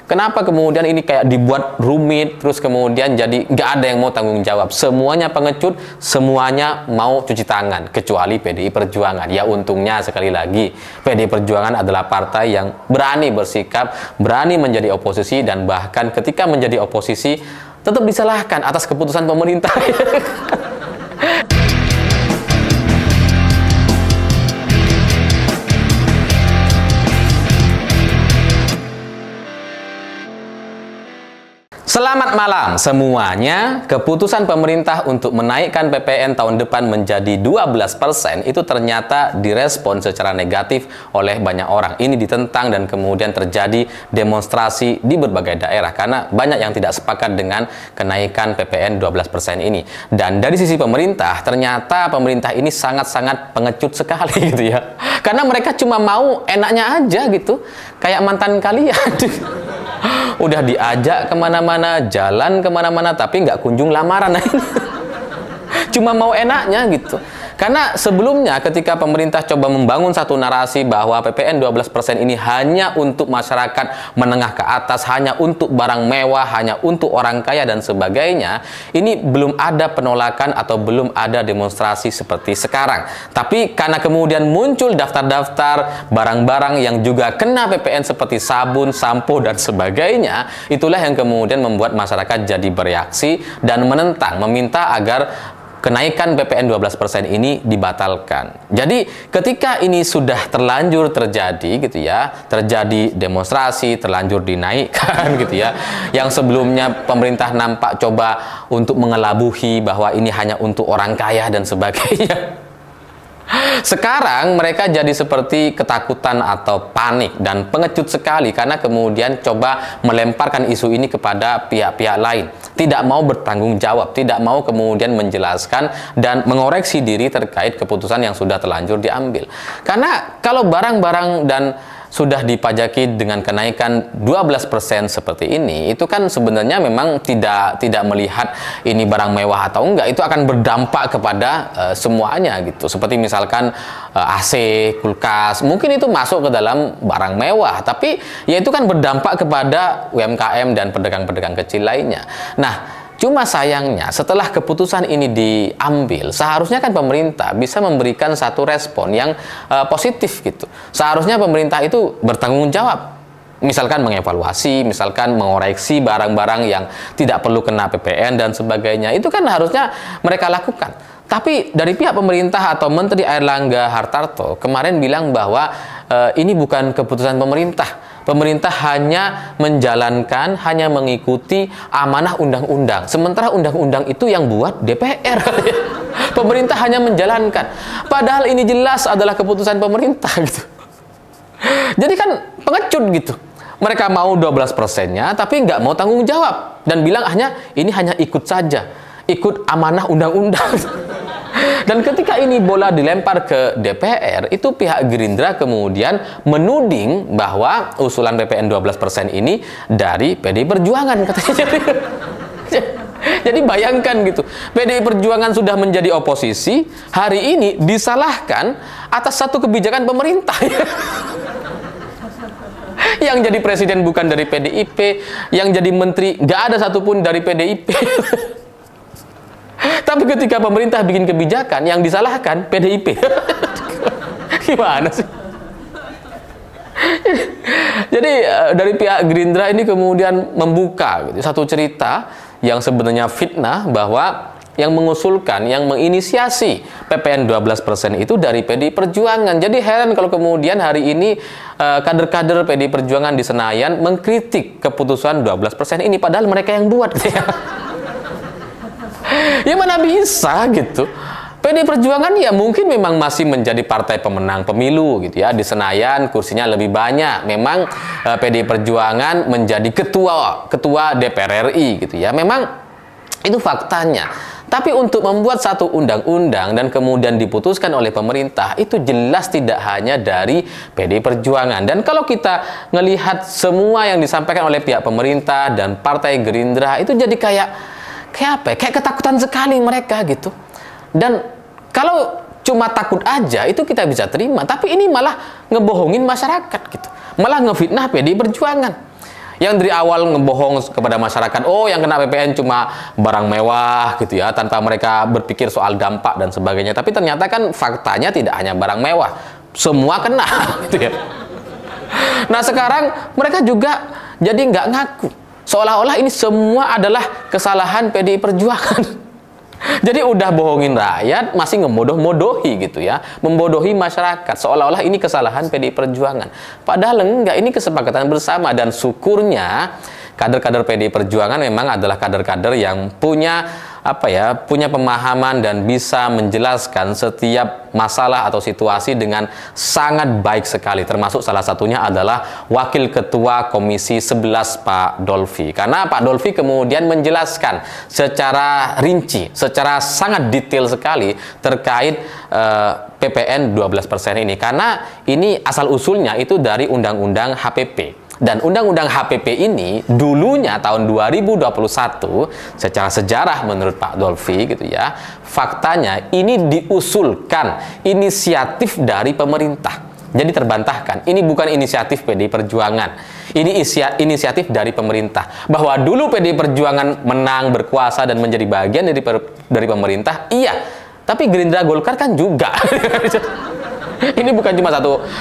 Kenapa kemudian ini kayak dibuat rumit, terus kemudian jadi nggak ada yang mau tanggung jawab. Semuanya pengecut, semuanya mau cuci tangan, kecuali PDI Perjuangan. Ya untungnya sekali lagi, PDI Perjuangan adalah partai yang berani bersikap, berani menjadi oposisi, dan bahkan ketika menjadi oposisi, tetap disalahkan atas keputusan pemerintah. Selamat malam semuanya. Keputusan pemerintah untuk menaikkan PPN tahun depan menjadi 12% itu ternyata direspon secara negatif oleh banyak orang. Ini ditentang dan kemudian terjadi demonstrasi di berbagai daerah karena banyak yang tidak sepakat dengan kenaikan PPN 12% ini. Dan dari sisi pemerintah, ternyata pemerintah ini sangat-sangat pengecut sekali gitu ya. Karena mereka cuma mau enaknya aja gitu. Kayak mantan kalian. Udah diajak kemana-mana, jalan kemana-mana, tapi nggak kunjung lamaran. Cuma mau enaknya gitu. Karena sebelumnya ketika pemerintah coba membangun satu narasi bahwa PPN 12% ini hanya untuk masyarakat menengah ke atas, hanya untuk barang mewah, hanya untuk orang kaya dan sebagainya, ini belum ada penolakan atau belum ada demonstrasi seperti sekarang. Tapi karena kemudian muncul daftar-daftar barang-barang yang juga kena PPN seperti sabun, sampo dan sebagainya, itulah yang kemudian membuat masyarakat jadi bereaksi dan menentang, meminta agar kenaikan PPN 12% ini dibatalkan. Jadi ketika ini sudah terlanjur terjadi gitu ya, terjadi demonstrasi, terlanjur dinaikkan gitu ya, yang sebelumnya pemerintah nampak coba untuk mengelabuhi bahwa ini hanya untuk orang kaya dan sebagainya. Sekarang mereka jadi seperti ketakutan atau panik dan pengecut sekali karena kemudian coba melemparkan isu ini kepada pihak-pihak lain. Tidak mau bertanggung jawab, tidak mau kemudian menjelaskan dan mengoreksi diri terkait keputusan yang sudah terlanjur diambil. Karena kalau barang-barang dan sudah dipajaki dengan kenaikan 12% seperti ini, itu kan sebenarnya memang tidak melihat ini barang mewah atau enggak, itu akan berdampak kepada semuanya gitu. Seperti misalkan AC, kulkas, mungkin itu masuk ke dalam barang mewah, tapi ya itu kan berdampak kepada UMKM dan pedagang-pedagang kecil lainnya. Nah, cuma sayangnya setelah keputusan ini diambil, seharusnya kan pemerintah bisa memberikan satu respon yang positif gitu. Seharusnya pemerintah itu bertanggung jawab. Misalkan mengevaluasi, misalkan mengoreksi barang-barang yang tidak perlu kena PPN dan sebagainya. Itu kan harusnya mereka lakukan. Tapi dari pihak pemerintah atau Menteri Airlangga Hartarto kemarin bilang bahwa ini bukan keputusan pemerintah. Pemerintah hanya menjalankan, hanya mengikuti amanah undang-undang. Sementara undang-undang itu yang buat DPR. Pemerintah hanya menjalankan. Padahal ini jelas adalah keputusan pemerintah gitu. Jadi kan pengecut gitu. Mereka mau 12%-nya, tapi nggak mau tanggung jawab. Dan bilang ini hanya ikut saja. Ikut amanah undang-undang. Dan ketika ini bola dilempar ke DPR, itu pihak Gerindra kemudian menuding bahwa usulan PPN 12% ini dari PDI Perjuangan katanya. Jadi bayangkan gitu, PDI Perjuangan sudah menjadi oposisi, hari ini disalahkan atas satu kebijakan pemerintah. Yang jadi presiden bukan dari PDIP, yang jadi menteri nggak ada satupun dari PDIP. Tapi ketika pemerintah bikin kebijakan, yang disalahkan PDIP. Gimana sih? Jadi dari pihak Gerindra ini kemudian membuka gitu, satu cerita yang sebenarnya fitnah bahwa yang mengusulkan, yang menginisiasi PPN 12% itu dari PDI Perjuangan. Jadi heran kalau kemudian hari ini kader-kader PDI Perjuangan di Senayan mengkritik keputusan 12% ini, padahal mereka yang buat gitu ya. Ya mana bisa gitu. PDI Perjuangan ya mungkin memang masih menjadi partai pemenang pemilu gitu ya. Di Senayan kursinya lebih banyak. Memang PDI Perjuangan menjadi ketua DPR RI gitu ya. Memang itu faktanya. Tapi untuk membuat satu undang-undang dan kemudian diputuskan oleh pemerintah, itu jelas tidak hanya dari PDI Perjuangan. Dan kalau kita melihat semua yang disampaikan oleh pihak pemerintah dan Partai Gerindra, itu jadi kayak apa ya? Kayak ketakutan sekali mereka gitu. Dan kalau cuma takut aja itu kita bisa terima, tapi ini malah ngebohongin masyarakat gitu. Malah ngefitnah PDI Perjuangan. yang dari awal ngebohong kepada masyarakat, oh yang kena PPN cuma barang mewah gitu ya, tanpa mereka berpikir soal dampak dan sebagainya. Tapi ternyata kan faktanya tidak hanya barang mewah, semua kena gitu ya. Nah sekarang mereka juga jadi nggak ngaku, seolah-olah ini semua adalah kesalahan PDI Perjuangan. Jadi udah bohongin rakyat, masih ngemodoh-modohi gitu ya, membodohi masyarakat, seolah-olah ini kesalahan PDI Perjuangan. Padahal enggak, ini kesepakatan bersama. Dan syukurnya kader-kader PDI Perjuangan memang adalah kader-kader yang punya punya pemahaman dan bisa menjelaskan setiap masalah atau situasi dengan sangat baik sekali. Termasuk salah satunya adalah Wakil Ketua Komisi 11 Pak Dolfi. Karena Pak Dolfi kemudian menjelaskan secara rinci, secara sangat detail sekali terkait PPN 12% ini. Karena ini asal-usulnya itu dari Undang-Undang HPP. Dan Undang-Undang HPP ini dulunya tahun 2021 secara sejarah menurut Pak Dolfi gitu ya, faktanya ini diusulkan inisiatif dari pemerintah. Jadi terbantahkan, ini bukan inisiatif PDI Perjuangan, ini inisiatif dari pemerintah. Bahwa dulu PDI Perjuangan menang, berkuasa dan menjadi bagian dari pemerintah, iya. Tapi Gerindra Golkar kan juga. Ini bukan cuma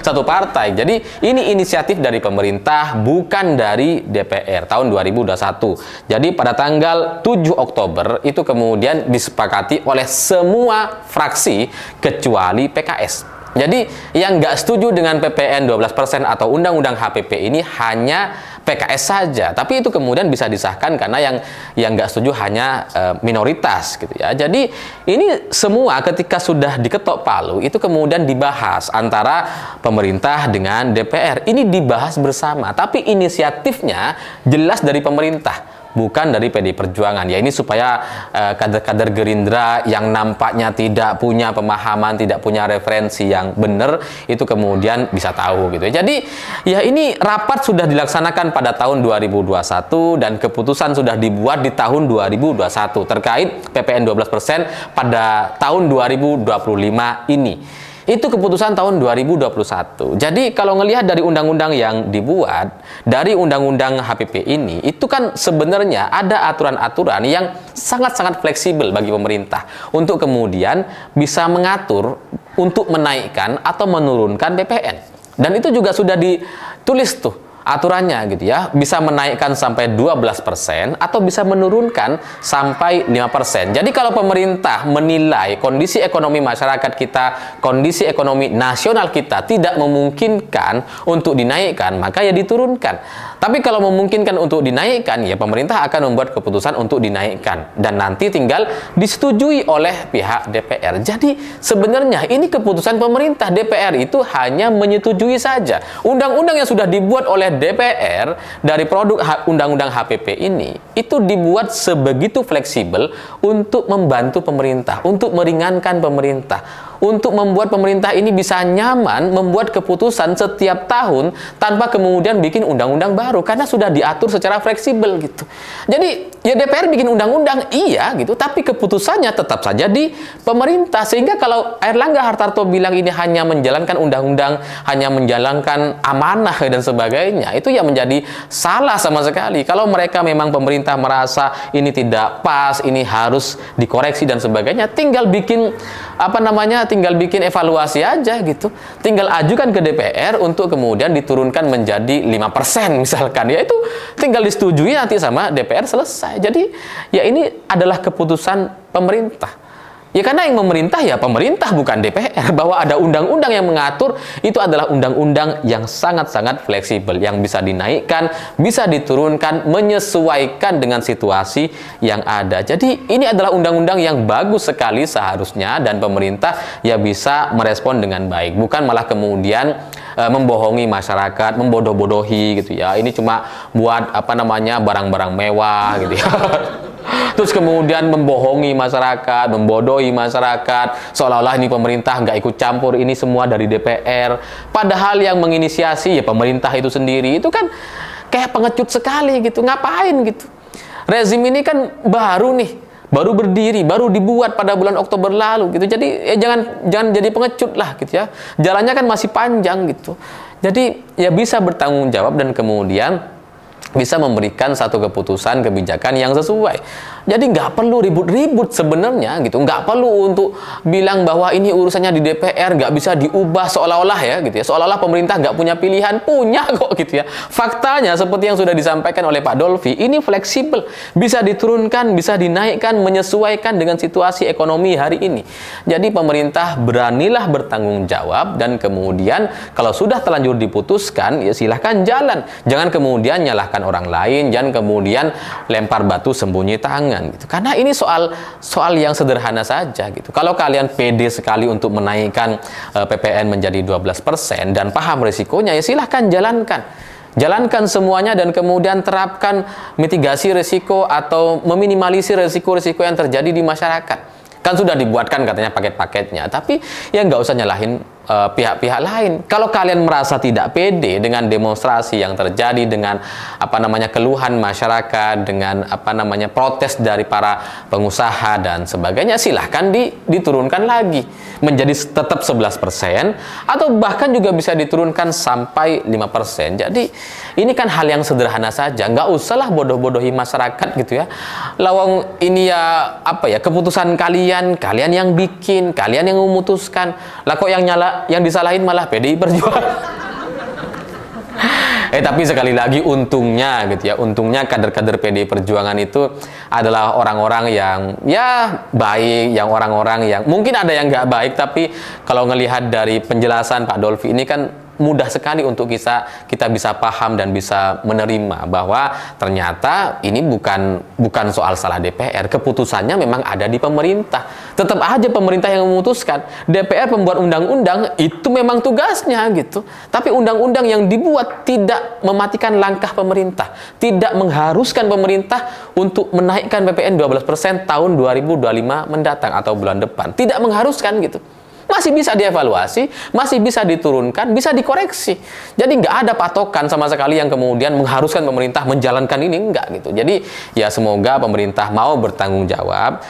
satu partai. Jadi ini inisiatif dari pemerintah, bukan dari DPR tahun 2021. Jadi pada tanggal 7 Oktober itu kemudian disepakati oleh semua fraksi kecuali PKS. Jadi yang nggak setuju dengan PPN 12% atau Undang-Undang HPP ini hanya PKS saja, tapi itu kemudian bisa disahkan karena yang nggak setuju hanya minoritas gitu ya. Jadi ini semua ketika sudah diketok palu itu kemudian dibahas antara pemerintah dengan DPR. Ini dibahas bersama, tapi inisiatifnya jelas dari pemerintah, bukan dari PDI Perjuangan. Ya ini supaya kader-kader Gerindra yang nampaknya tidak punya pemahaman, tidak punya referensi yang benar, itu kemudian bisa tahu gitu. Jadi ya ini rapat sudah dilaksanakan pada tahun 2021 dan keputusan sudah dibuat di tahun 2021 terkait PPN 12% pada tahun 2025 ini. Itu keputusan tahun 2021. Jadi kalau ngelihat dari undang-undang yang dibuat, dari undang-undang HPP ini, itu kan sebenarnya ada aturan-aturan yang sangat-sangat fleksibel bagi pemerintah untuk kemudian bisa mengatur untuk menaikkan atau menurunkan PPN. Dan itu juga sudah ditulis tuh aturannya gitu ya, bisa menaikkan sampai 12% atau bisa menurunkan sampai 5%. Jadi kalau pemerintah menilai kondisi ekonomi masyarakat kita, kondisi ekonomi nasional kita tidak memungkinkan untuk dinaikkan, maka ya diturunkan. Tapi kalau memungkinkan untuk dinaikkan, ya pemerintah akan membuat keputusan untuk dinaikkan dan nanti tinggal disetujui oleh pihak DPR. Jadi sebenarnya ini keputusan pemerintah, DPR itu hanya menyetujui saja. Undang-undang yang sudah dibuat oleh DPR dari produk Undang-Undang HPP ini itu dibuat sebegitu fleksibel untuk membantu pemerintah, untuk meringankan pemerintah, untuk membuat pemerintah ini bisa nyaman membuat keputusan setiap tahun tanpa kemudian bikin undang-undang baru karena sudah diatur secara fleksibel gitu. Jadi ya DPR bikin undang-undang iya gitu, tapi keputusannya tetap saja di pemerintah. Sehingga kalau Airlangga Hartarto bilang ini hanya menjalankan undang-undang, hanya menjalankan amanah dan sebagainya, itu ya menjadi salah sama sekali. Kalau mereka memang pemerintah merasa ini tidak pas, ini harus dikoreksi dan sebagainya, tinggal bikin tinggal bikin evaluasi aja gitu. Tinggal ajukan ke DPR untuk kemudian diturunkan menjadi 5% misalkan. Ya itu tinggal disetujui nanti sama DPR, selesai. Jadi ya ini adalah keputusan pemerintah. Ya karena yang memerintah ya pemerintah, bukan DPR. Bahwa ada undang-undang yang mengatur, itu adalah undang-undang yang sangat-sangat fleksibel, yang bisa dinaikkan, bisa diturunkan, menyesuaikan dengan situasi yang ada. Jadi ini adalah undang-undang yang bagus sekali seharusnya, dan pemerintah ya bisa merespon dengan baik, bukan malah kemudian membohongi masyarakat, membodoh-bodohi gitu ya. Ini cuma buat barang-barang mewah gitu ya. Terus kemudian membohongi masyarakat, membodohi masyarakat, seolah-olah ini pemerintah nggak ikut campur, ini semua dari DPR. Padahal yang menginisiasi ya pemerintah itu sendiri. Itu kan kayak pengecut sekali gitu. Ngapain gitu? Rezim ini kan baru berdiri, baru dibuat pada bulan Oktober lalu gitu. Jadi jangan jadi pengecut lah gitu ya. Jalannya kan masih panjang gitu. Jadi ya bisa bertanggung jawab dan kemudian bisa memberikan satu keputusan kebijakan yang sesuai. Jadi nggak perlu ribut-ribut sebenarnya gitu, nggak perlu untuk bilang bahwa ini urusannya di DPR, nggak bisa diubah seolah-olah ya gitu ya, seolah-olah pemerintah nggak punya pilihan, punya kok gitu ya. Faktanya seperti yang sudah disampaikan oleh Pak Dolfi, ini fleksibel, bisa diturunkan, bisa dinaikkan, menyesuaikan dengan situasi ekonomi hari ini. Jadi pemerintah beranilah bertanggung jawab, dan kemudian kalau sudah terlanjur diputuskan, ya silahkan jalan. Jangan kemudian nyalahkan orang lain, jangan kemudian lempar batu sembunyi tangan gitu. Karena ini soal yang sederhana saja gitu. Kalau kalian pede sekali untuk menaikkan PPN menjadi 12% dan paham risikonya, ya silahkan jalankan. Jalankan semuanya dan kemudian terapkan mitigasi risiko atau meminimalisir risiko-risiko yang terjadi di masyarakat. Kan sudah dibuatkan katanya paket-paketnya, tapi ya nggak usah nyalahin pihak-pihak lain. Kalau kalian merasa tidak pede dengan demonstrasi yang terjadi, dengan keluhan masyarakat, dengan protes dari para pengusaha dan sebagainya, silahkan diturunkan lagi menjadi tetap 11% atau bahkan juga bisa diturunkan sampai 5%. Jadi ini kan hal yang sederhana saja, nggak usahlah bodoh-bodohi masyarakat gitu ya. Lawang ini ya keputusan kalian yang bikin, kalian yang memutuskan. Lah kok yang disalahin malah PDI Perjuangan. Tapi sekali lagi untungnya gitu ya, untungnya kader-kader PDI Perjuangan itu adalah orang-orang yang ya baik, yang orang-orang yang mungkin ada yang nggak baik, tapi kalau ngelihat dari penjelasan Pak Dolfi ini kan mudah sekali untuk kita bisa paham dan bisa menerima bahwa ternyata ini bukan soal salah DPR. Keputusannya memang ada di pemerintah. Tetap aja pemerintah yang memutuskan. DPR pembuat undang-undang itu memang tugasnya gitu. Tapi undang-undang yang dibuat tidak mematikan langkah pemerintah, tidak mengharuskan pemerintah untuk menaikkan PPN 12% tahun 2025 mendatang atau bulan depan. Tidak mengharuskan gitu. Masih bisa dievaluasi, masih bisa diturunkan, bisa dikoreksi. Jadi nggak ada patokan sama sekali yang kemudian mengharuskan pemerintah menjalankan ini, enggak gitu. Jadi ya semoga pemerintah mau bertanggung jawab.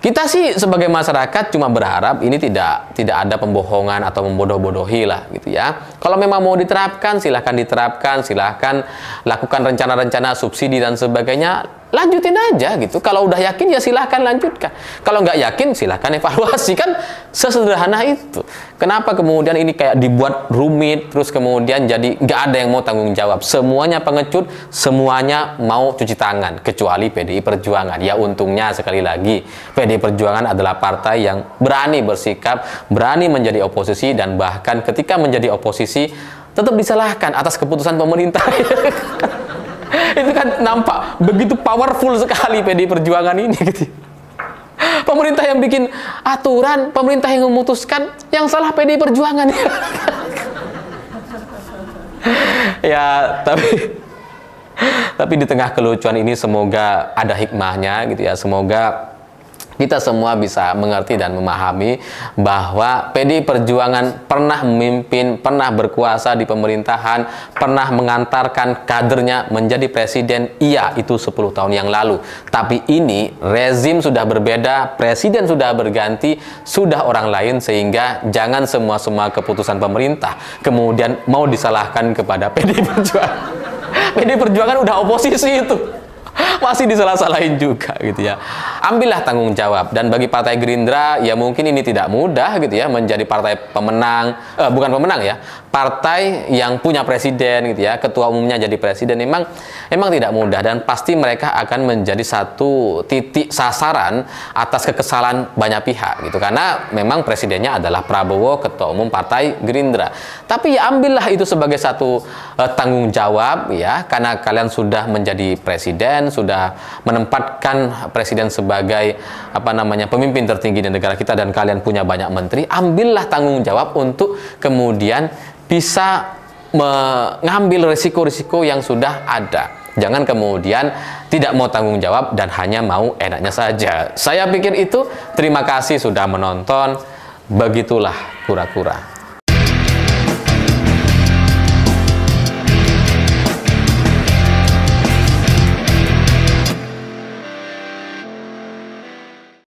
Kita sih sebagai masyarakat cuma berharap ini tidak ada pembohongan atau membodoh-bodohi lah gitu ya. Kalau memang mau diterapkan, silahkan diterapkan, silahkan lakukan rencana-rencana subsidi dan sebagainya, lanjutin aja gitu. Kalau udah yakin ya silahkan lanjutkan. Kalau nggak yakin silahkan evaluasi, kan sesederhana itu. Kenapa kemudian ini kayak dibuat rumit, terus kemudian jadi nggak ada yang mau tanggung jawab. Semuanya pengecut, semuanya mau cuci tangan, kecuali PDI Perjuangan. Ya untungnya sekali lagi PDI Perjuangan adalah partai yang berani bersikap, berani menjadi oposisi, dan bahkan ketika menjadi oposisi tetap disalahkan atas keputusan pemerintah. Itu kan nampak begitu powerful sekali PDI Perjuangan ini gitu. Pemerintah yang bikin aturan, pemerintah yang memutuskan, yang salah PDI Perjuangan. Ya, tapi di tengah kelucuan ini semoga ada hikmahnya gitu ya. Semoga kita semua bisa mengerti dan memahami bahwa PDI Perjuangan pernah memimpin, pernah berkuasa di pemerintahan, pernah mengantarkan kadernya menjadi presiden, iya itu 10 tahun yang lalu. Tapi ini rezim sudah berbeda, presiden sudah berganti, sudah orang lain, sehingga jangan semua keputusan pemerintah kemudian mau disalahkan kepada PDI Perjuangan. PDI Perjuangan udah oposisi itu, masih disalah-salahin juga gitu ya. Ambillah tanggung jawab. Dan bagi Partai Gerindra ya mungkin ini tidak mudah gitu ya, menjadi partai pemenang, bukan pemenang ya, partai yang punya presiden gitu ya, ketua umumnya jadi presiden, memang tidak mudah, dan pasti mereka akan menjadi satu titik sasaran atas kekesalan banyak pihak gitu, karena memang presidennya adalah Prabowo, ketua umum Partai Gerindra. Tapi ya ambillah itu sebagai satu tanggung jawab ya, karena kalian sudah menjadi presiden, sudah menempatkan presiden sebagai pemimpin tertinggi di negara kita, dan kalian punya banyak menteri. Ambillah tanggung jawab untuk kemudian bisa mengambil risiko-risiko yang sudah ada. Jangan kemudian tidak mau tanggung jawab dan hanya mau enaknya saja. Saya pikir itu. Terima kasih sudah menonton. Begitulah kura-kura.